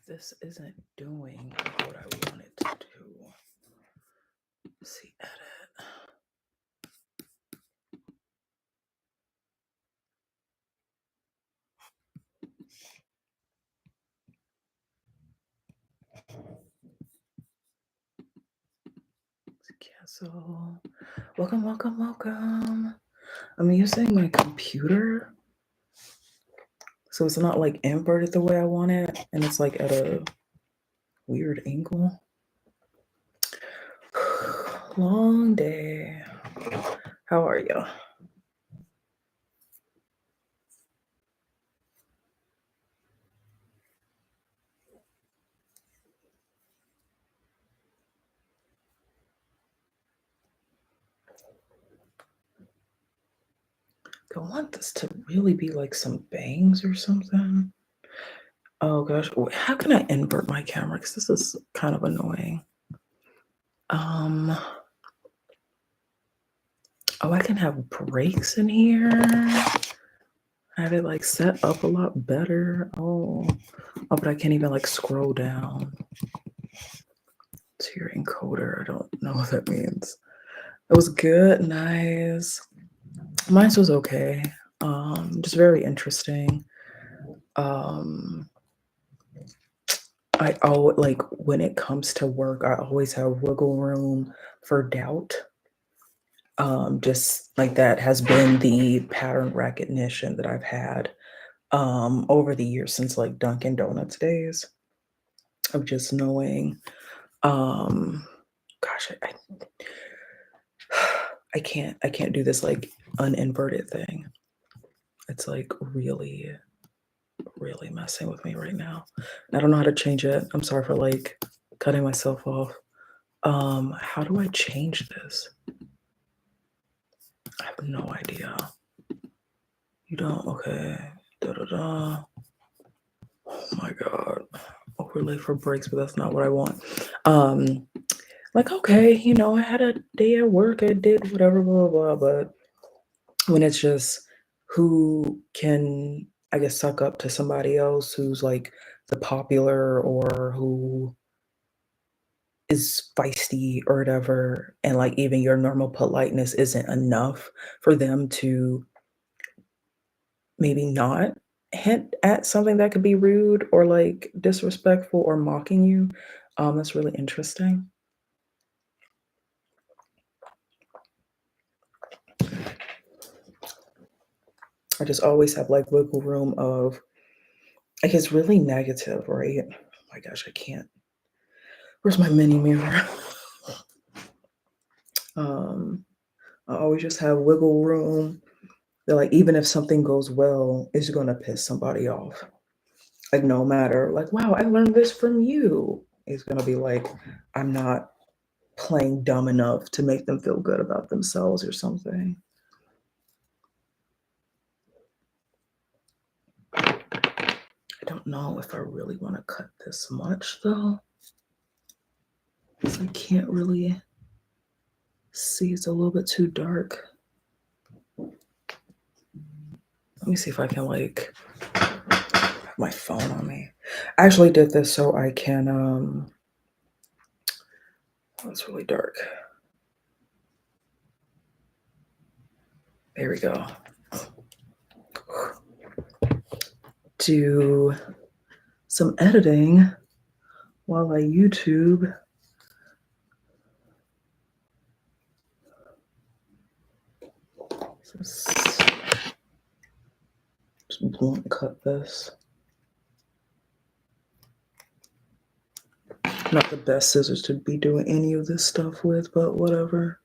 this isn't doing what I want it to do. Let's see, edit. Cancel. Welcome. I'm using my computer, so it's not like inverted the way I want it, and it's like at a weird angle. Long day. How are you? I want this to really be like some bangs or something. Oh gosh, how can I invert my camera? Because this is kind of annoying. Oh, I can have breaks in here. Have it like set up a lot better. Oh, but I can't even like scroll down to your encoder. I don't know what that means. It was good, nice. Mine was okay. Just very interesting. Like when it comes to work, I always have wiggle room for doubt. Just like that has been the pattern recognition that I've had over the years since like Dunkin' Donuts days of just knowing. Gosh, I can't do this like uninverted thing. It's like really messing with me right now. I don't know how to change it. I'm sorry for like cutting myself off. How do I change this? I have no idea. You don't? Okay. Oh my God. Overlay for breaks, but that's not what I want. Like, okay, I had a day at work, I did whatever, blah, blah, blah, but when it's just who can, I guess, suck up to somebody else who's like the popular or who is feisty or whatever, and like even your normal politeness isn't enough for them to maybe not hint at something that could be rude or like disrespectful or mocking you. That's really interesting. I just always have like wiggle room of like it's really negative, right? Oh my gosh, I can't. Where's my mini mirror? I always just have wiggle room that like even if something goes well, it's gonna piss somebody off. Like no matter like, wow, I learned this from you. It's gonna be like, I'm not playing dumb enough to make them feel good about themselves or something. I don't know if I really want to cut this much though. I can't really see, it's a little bit too dark. Let me see if I can like have my phone on me. I actually did this so I can oh, it's really dark. There we go. Do some editing while I YouTube. Just blunt cut this. Not the best scissors to be doing any of this stuff with, but whatever.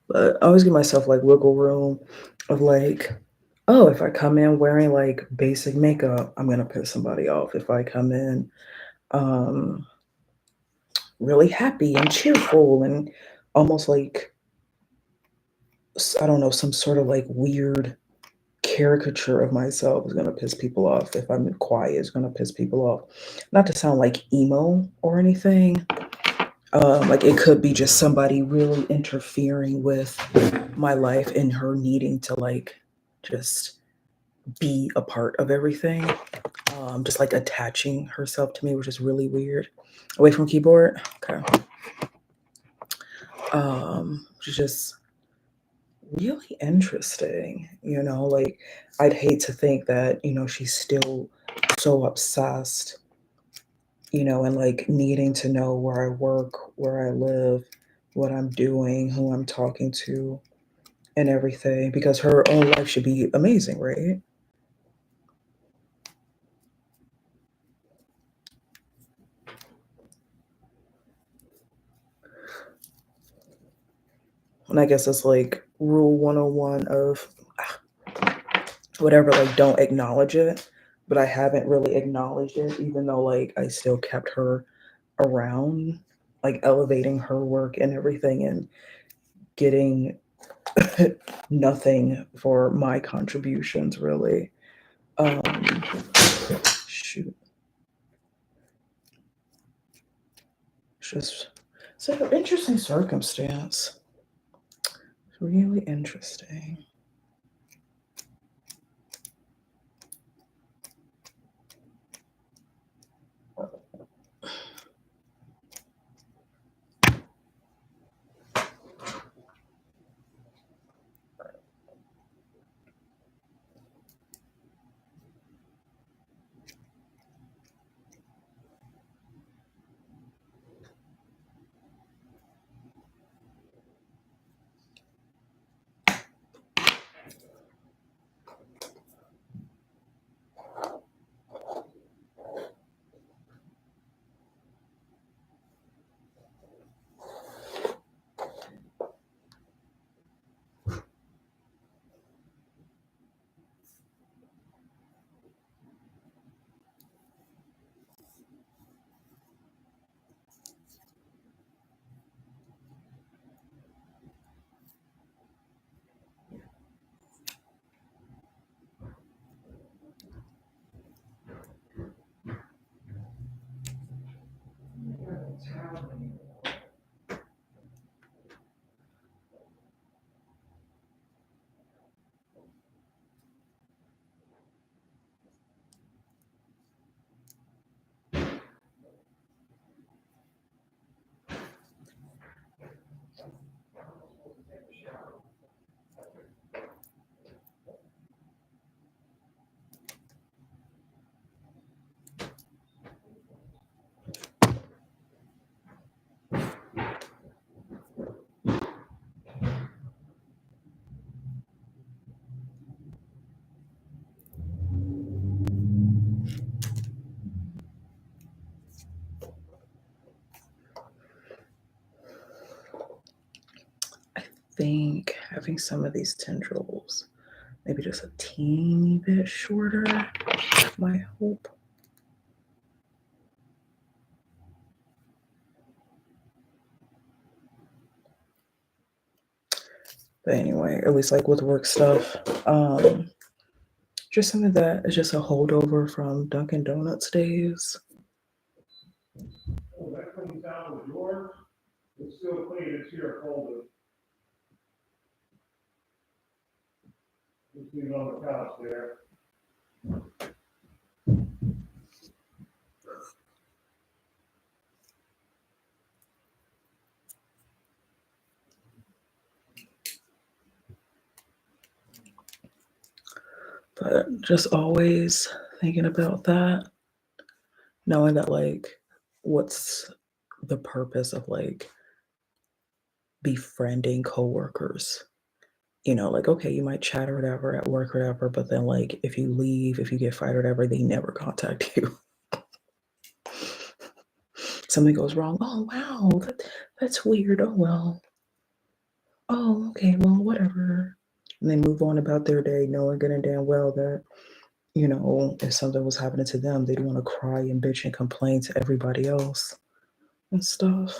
But I always give myself like wiggle room of like, oh, if I come in wearing like basic makeup, I'm gonna piss somebody off. If I come in really happy and cheerful and almost like, I don't know, some sort of like weird caricature of myself is gonna piss people off. If I'm quiet, it's gonna piss people off. Not to sound like emo or anything. Like it could be just somebody really interfering with my life and her needing to like just be a part of everything, just like attaching herself to me, which is really weird. Away from keyboard, okay. Which is just really interesting, like I'd hate to think that, she's still so obsessed, and like needing to know where I work, where I live, what I'm doing, who I'm talking to, and everything, because her own life should be amazing, right? And I guess it's like rule 101 of whatever, like don't acknowledge it. But I haven't really acknowledged it, even though like I still kept her around, like elevating her work and everything and getting nothing for my contributions really. Um shoot. It's just it's like an interesting circumstance. It's really interesting. I think having some of these tendrils maybe just a teeny bit shorter might help. But anyway, at least like with work stuff, just some of that is just a holdover from Dunkin' Donuts days. Oh, that comes down with yours. It's still clean. It's here folded. Just leave it on the couch there. But just always thinking about that, knowing that like what's the purpose of like befriending coworkers? Like okay, you might chat or whatever at work or whatever, but then like if you leave, if you get fired or whatever, they never contact you. Something goes wrong. Oh wow, that's weird. Oh well. Oh, okay, well, whatever. And they move on about their day, knowing good and damn well that, if something was happening to them, they'd want to cry and bitch and complain to everybody else and stuff.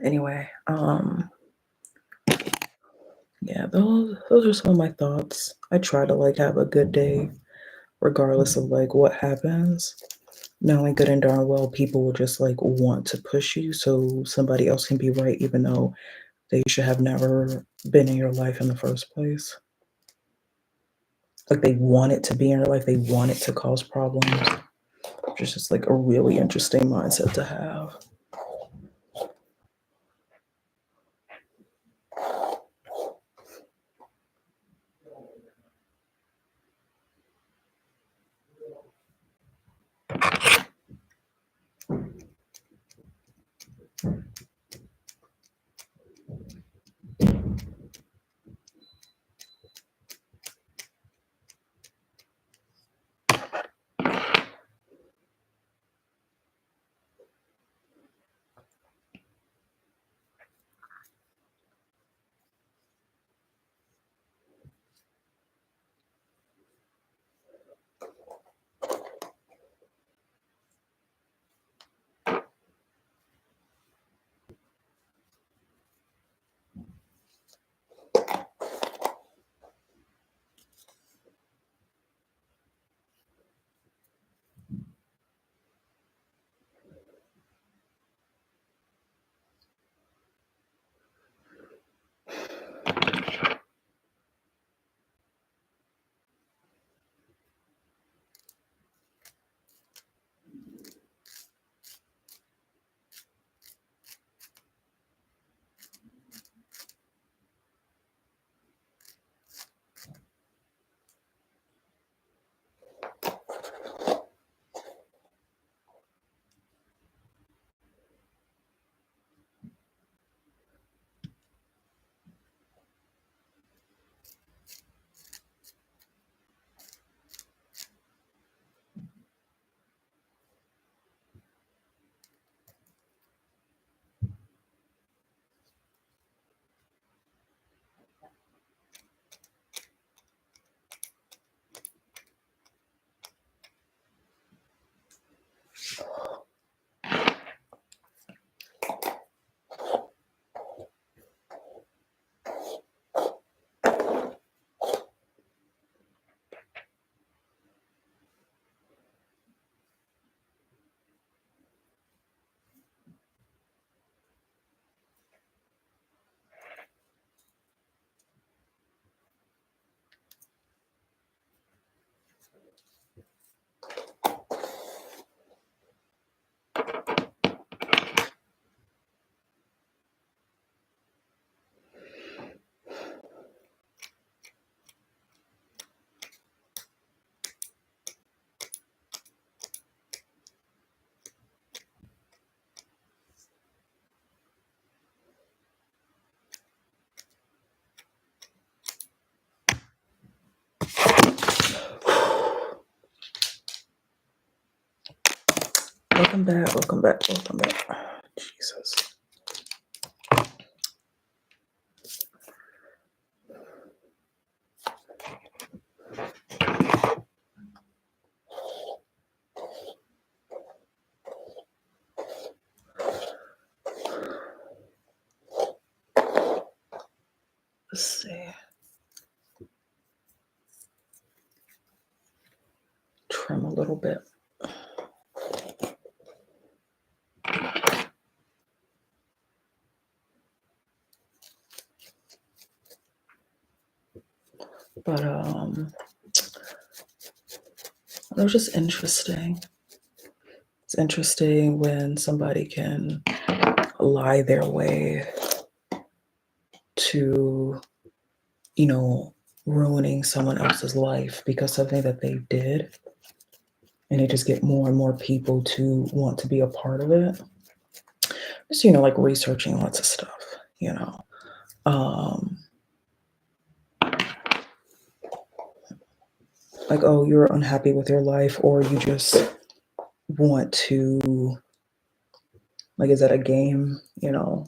Anyway, yeah, those are some of my thoughts. I try to like have a good day regardless of like what happens. Knowing good and darn well people will just like want to push you so somebody else can be right even though they should have never been in your life in the first place. Like they want it to be in your life, they want it to cause problems. Which is just like a really interesting mindset to have. Welcome back, welcome back, welcome back. Jesus. Let's see. Trim a little bit. But it was just interesting. It's interesting when somebody can lie their way to, you know, ruining someone else's life because something that they did, and they just get more and more people to want to be a part of it. Just, you know, like researching lots of stuff, you know. Like, oh, you're unhappy with your life, or you just want to, like, is that a game, you know?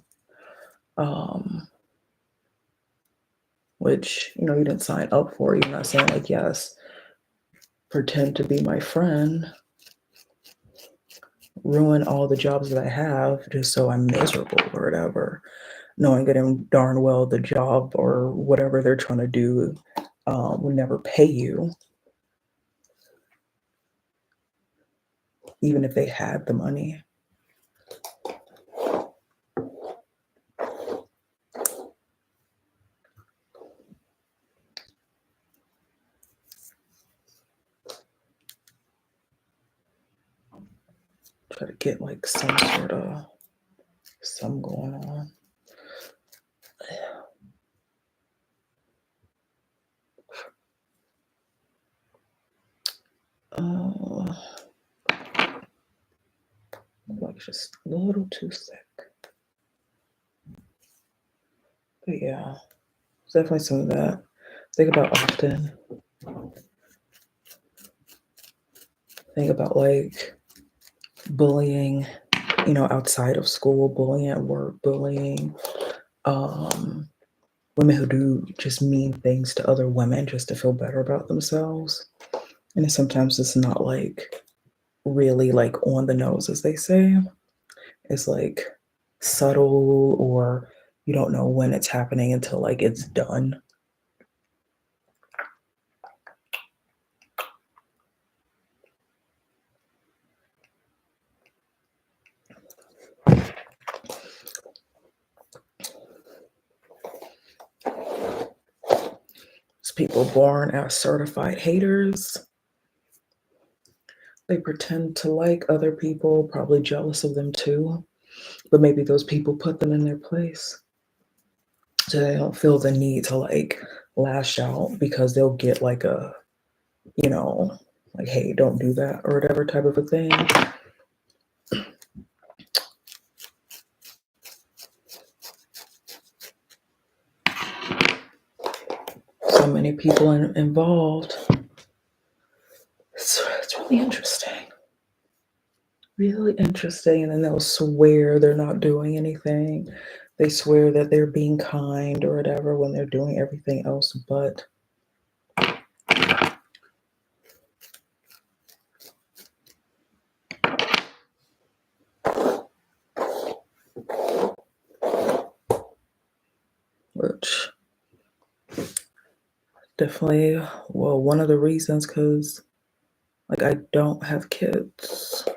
Which, you know, you didn't sign up for. You're not saying like, yes, pretend to be my friend. ruin all the jobs that I have just so I'm miserable or whatever, knowing that darn well the job or whatever they're trying to do will never pay you, even if they had the money. Try to get like some sort of some going on. Like just a little too sick. But yeah, it's definitely something that I think about often. Think about like bullying, outside of school, bullying at work, bullying, women who do just mean things to other women just to feel better about themselves. And sometimes it's not like really like on the nose, as they say. It's like subtle, or you don't know when it's happening until like it's done. It's people born as certified haters. They pretend to like other people, probably jealous of them too. But maybe those people put them in their place. So they don't feel the need to like lash out because they'll get like a, like, hey, don't do that or whatever type of a thing. So many people involved. It's really interesting. Really interesting. And then they'll swear they're not doing anything. They swear that they're being kind or whatever when they're doing everything else but. Which definitely, well, one of the reasons, because like I don't have kids.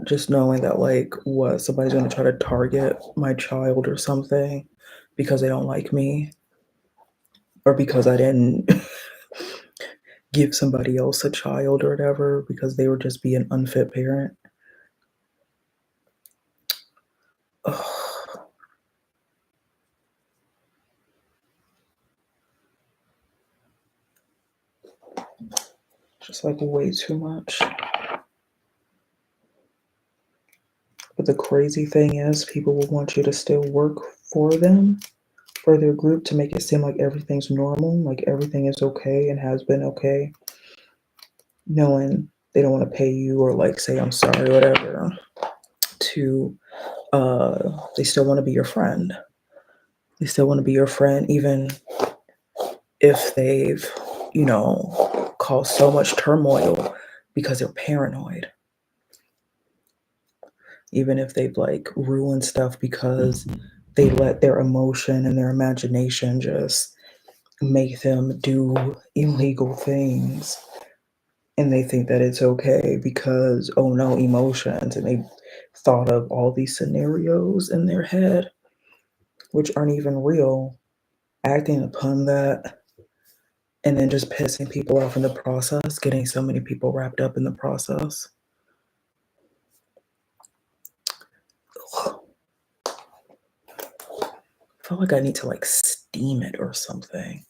Just knowing that like what somebody's gonna try to target my child or something because they don't like me, or because I didn't give somebody else a child or whatever because they would just be an unfit parent. Ugh. Just like way too much. But the crazy thing is, people will want you to still work for them, for their group, to make it seem like everything's normal, like everything is okay and has been okay, knowing they don't want to pay you or like say I'm sorry or whatever. They still want to be your friend. They still want to be your friend, even if they've, caused so much turmoil because they're paranoid. Even if they've like ruined stuff because they let their emotion and their imagination just make them do illegal things. And they think that it's okay because, oh no, emotions. And they thought of all these scenarios in their head, which aren't even real, acting upon that, and then just pissing people off in the process, getting so many people wrapped up in the process. Ugh. I feel like I need to like steam it or something.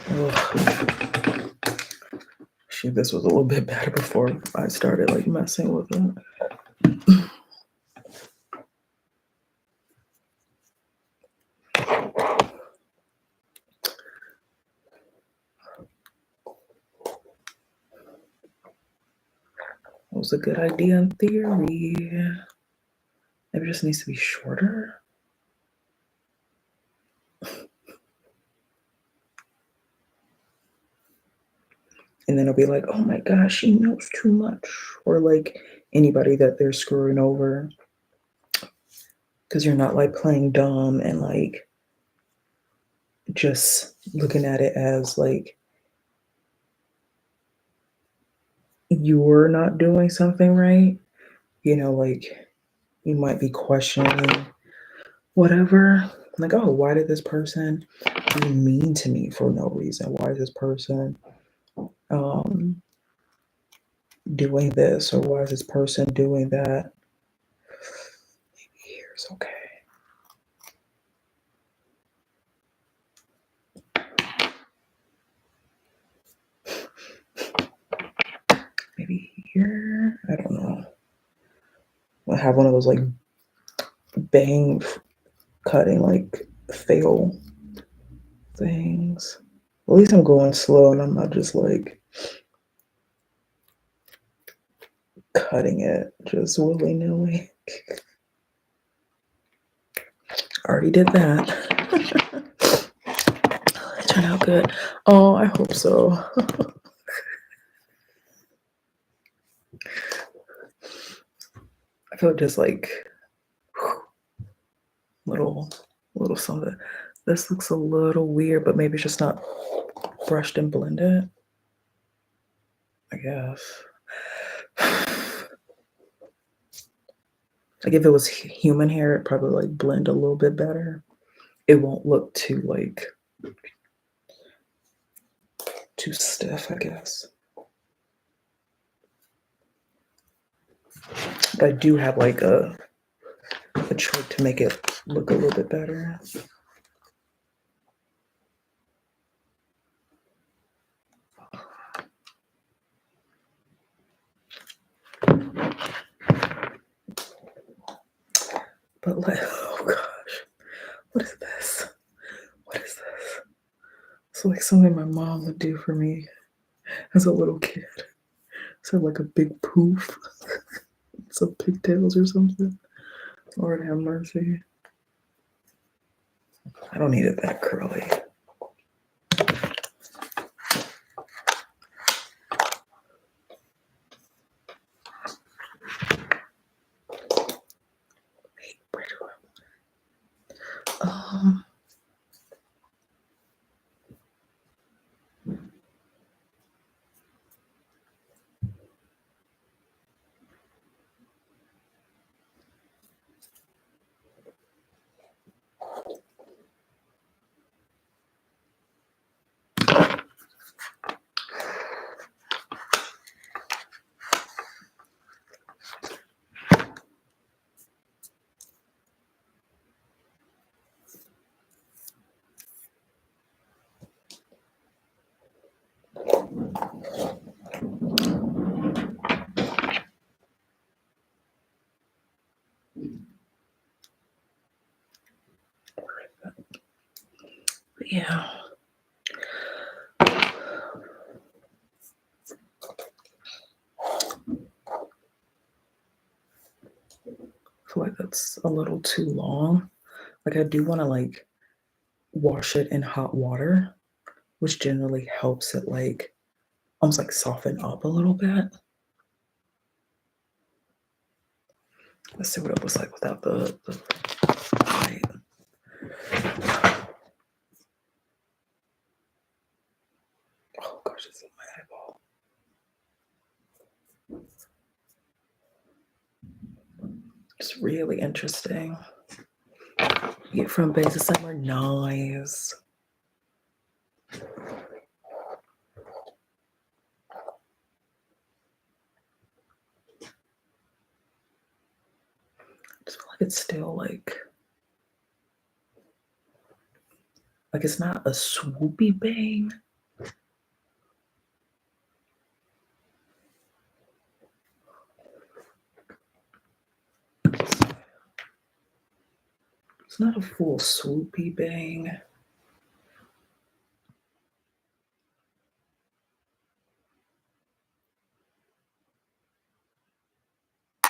Ugh. Shoot, this was a little bit better before I started like messing with it. It was a good idea in theory. Maybe it just needs to be shorter. And then it'll be like, oh my gosh, she knows too much. Or like anybody that they're screwing over. Because you're not like playing dumb and like just looking at it as like you're not doing something right. You know, like you might be questioning whatever. Like, oh, why did this person be mean to me for no reason? Why is this person doing this? Or why is this person doing that? Maybe here's okay. Maybe here. I don't know. I have one of those like bang cutting like fail things. At least I'm going slow and I'm not just like cutting it just willy nilly. Already did that. It turned out good. Oh, I hope so. I feel just like little something. This looks a little weird, but maybe it's just not brushed and blended. I guess. Like if it was human hair, it'd probably like blend a little bit better. It won't look too like too stiff, I guess. But I do have like a trick to make it look a little bit better. But like, oh gosh, what is this? What is this? It's like something my mom would do for me as a little kid. So like a big poof. Some pigtails or something. Lord have mercy. I don't need it that curly. Yeah. I feel like that's a little too long. Like I do want to like wash it in hot water, which generally helps it like almost like soften up a little bit. Let's see what it looks like without the light. Oh gosh, it's in my eyeball. It's really interesting. Get from base to summer, nice. I just feel like it's still like it's not a swoopy bang. It's not a full swoopy bang. I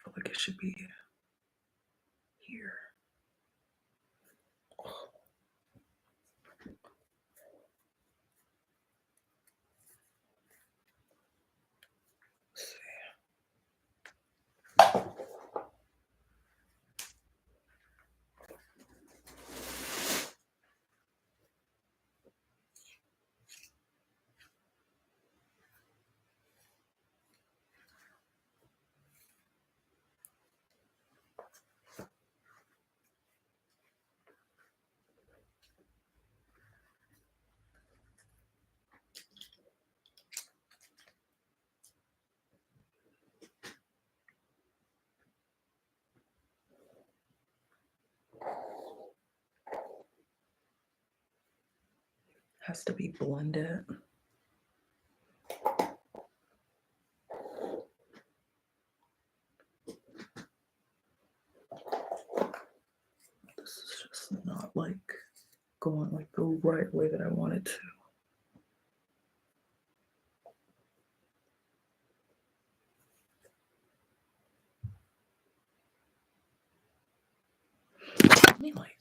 feel like it should be here. has to be blended. This is just not like going like the right way that I want it to. Let me like